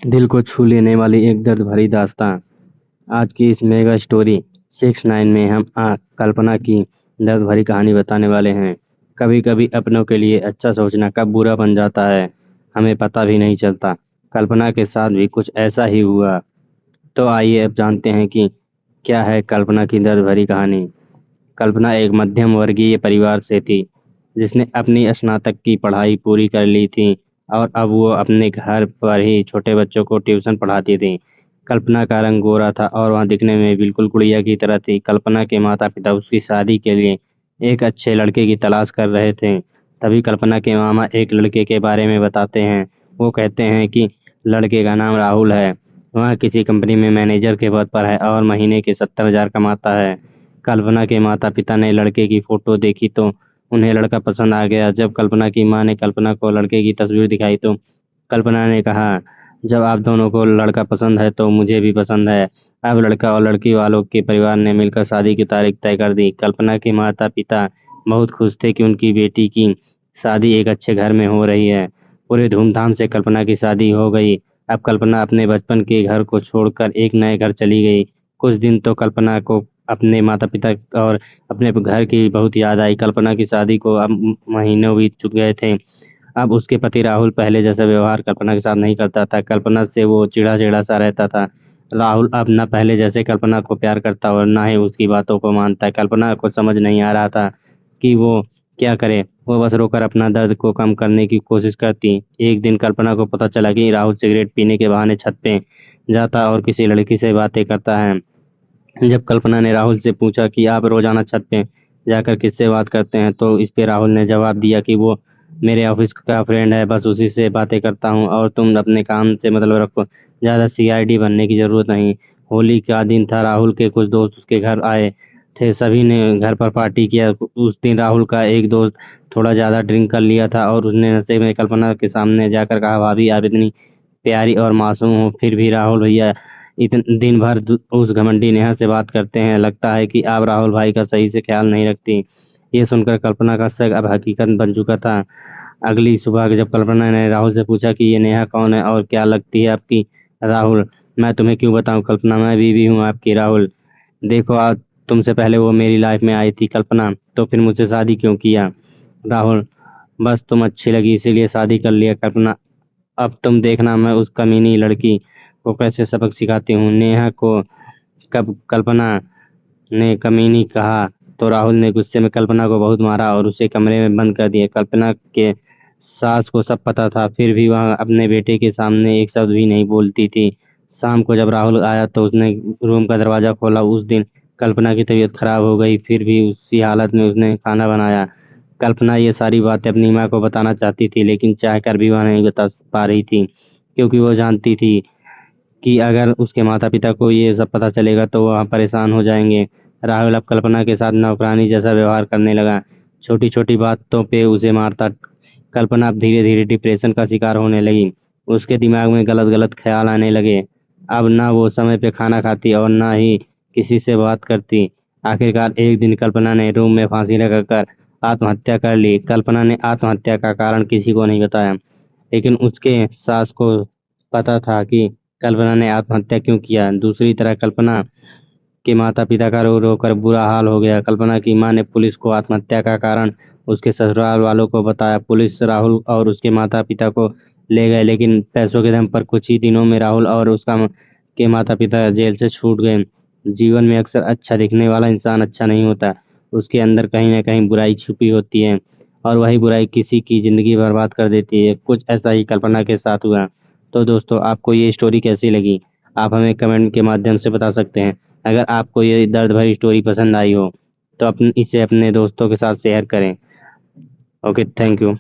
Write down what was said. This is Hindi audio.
दिल को छू लेने वाली एक दर्द भरी दास्तां। आज की इस मेगा स्टोरी 6 9 में हम कल्पना की दर्द भरी कहानी बताने वाले हैं। कभी कभी अपनों के लिए अच्छा सोचना कब बुरा बन जाता है हमें पता भी नहीं चलता। कल्पना के साथ भी कुछ ऐसा ही हुआ। तो आइए अब जानते हैं कि क्या है कल्पना की दर्द भरी कहानी। कल्पना एक मध्यम वर्गीय परिवार से थी, जिसने अपनी स्नातक की पढ़ाई पूरी कर ली थी और अब वो अपने घर पर ही छोटे बच्चों को ट्यूशन पढ़ाती थी। कल्पना का रंग गोरा था और वह दिखने में बिल्कुल गुड़िया की तरह थी। कल्पना के माता पिता उसकी शादी के लिए एक अच्छे लड़के की तलाश कर रहे थे। तभी कल्पना के मामा एक लड़के के बारे में बताते हैं। वो कहते हैं कि लड़के का नाम राहुल है। वह किसी कंपनी में मैनेजर के पद पर है और महीने के 70,000 कमाता है। कल्पना के माता पिता ने लड़के की फोटो देखी तो उन्हें लड़का पसंद आ गया। जब कल्पना की मां ने कल्पना को लड़के की तस्वीर दिखाई तो कल्पना ने कहा, जब आप दोनों को लड़का पसंद है तो मुझे भी पसंद है। अब लड़का और लड़की वालों के परिवार ने मिलकर शादी की तारीख तय कर दी। कल्पना के माता पिता बहुत खुश थे कि उनकी बेटी की शादी एक अच्छे घर में हो रही है। पूरे धूमधाम से कल्पना की शादी हो गई। अब कल्पना अपने बचपन के घर को छोड़कर एक नए घर चली गई। कुछ दिन तो कल्पना को अपने माता पिता और अपने घर की बहुत याद आई। कल्पना की शादी को अब महीनों बीत चुके गए थे। अब उसके पति राहुल पहले जैसा व्यवहार कल्पना के साथ नहीं करता था। कल्पना से वो चिढ़ा चिढ़ा सा रहता था। राहुल अब न पहले जैसे कल्पना को प्यार करता और ना ही उसकी बातों को मानता। कल्पना को समझ नहीं आ रहा था कि वो क्या करे। वो बस रोकर अपना दर्द को कम करने की कोशिश करती। एक दिन कल्पना को पता चला कि राहुल सिगरेट पीने के बहाने छत पे जाता और किसी लड़की से बातें करता है। जब कल्पना ने राहुल से पूछा कि आप रोजाना छत पे जाकर किससे बात करते हैं, तो इस पे राहुल ने जवाब दिया कि वो मेरे ऑफिस का फ्रेंड है, बस उसी से बातें करता हूँ और तुम अपने काम से मतलब रखो, ज़्यादा सीआईडी बनने की ज़रूरत नहीं। होली का दिन था। राहुल के कुछ दोस्त उसके घर आए थे। सभी ने घर पर पार्टी किया। उस दिन राहुल का एक दोस्त थोड़ा ज़्यादा ड्रिंक कर लिया था और उसने नशे में कल्पना के सामने जाकर कहा, भाभी आप इतनी प्यारी और मासूम हो फिर भी राहुल भैया दिन भर उस घमंडी नेहा से बात करते हैं। लगता है कि आप राहुल भाई का सही से ख्याल नहीं रखती। ये सुनकर कल्पना का शक अब हकीकत बन चुका था। अगली सुबह जब कल्पना ने राहुल से पूछा कि ये नेहा कौन है और क्या लगती है आपकी। राहुल, मैं तुम्हें क्यों बताऊं कल्पना, मैं बीवी हूँ आपकी। राहुल, देखो आज तुमसे पहले वो मेरी लाइफ में आई थी कल्पना, तो फिर मुझसे शादी क्यों किया। राहुल, बस तुम अच्छी लगी इसीलिए शादी कर लिया। कल्पना, अब तुम देखना मैं उस कमीनी लड़की को कैसे सबक सिखाती हूँ। नेहा को कब कल्पना ने कमीनी कहा तो राहुल ने गुस्से में कल्पना को बहुत मारा और उसे कमरे में बंद कर दिया। कल्पना के सास को सब पता था, फिर भी वह अपने बेटे के सामने एक शब्द भी नहीं बोलती थी। शाम को जब राहुल आया तो उसने रूम का दरवाजा खोला। उस दिन कल्पना की तबीयत खराब हो गई, फिर भी उसी हालत में उसने खाना बनाया। कल्पना ये सारी बातें अपनी माँ को बताना चाहती थी, लेकिन चाहकर भी वह नहीं बता पा रही थी, क्योंकि वो जानती थी कि अगर उसके माता पिता को ये सब पता चलेगा तो वह परेशान हो जाएंगे। राहुल अब कल्पना के साथ नौकरानी जैसा व्यवहार करने लगा। छोटी छोटी बातों पे उसे मारता। कल्पना अब धीरे धीरे डिप्रेशन का शिकार होने लगी। उसके दिमाग में गलत गलत ख्याल आने लगे। अब ना वो समय पे खाना खाती और ना ही किसी से बात करती। आखिरकार एक दिन कल्पना ने रूम में फांसी लगाकर आत्महत्या कर ली। कल्पना ने आत्महत्या का कारण किसी को नहीं बताया, लेकिन उसके सास को पता था कि कल्पना ने आत्महत्या क्यों किया। दूसरी तरफ कल्पना के माता पिता का रो रो कर बुरा हाल हो गया। कल्पना की मां ने पुलिस को आत्महत्या का कारण उसके ससुराल वालों को बताया। पुलिस राहुल और उसके माता पिता को ले गए, लेकिन पैसों के दम पर कुछ ही दिनों में राहुल और के माता पिता जेल से छूट गए। जीवन में अक्सर अच्छा दिखने वाला इंसान अच्छा नहीं होता। उसके अंदर कहीं ना कहीं बुराई छुपी होती है और वही बुराई किसी की जिंदगी बर्बाद कर देती है। कुछ ऐसा ही कल्पना के साथ हुआ। तो दोस्तों, आपको ये स्टोरी कैसी लगी, आप हमें कमेंट के माध्यम से बता सकते हैं। अगर आपको ये दर्द भरी स्टोरी पसंद आई हो तो इसे अपने दोस्तों के साथ शेयर करें। Okay, thank you.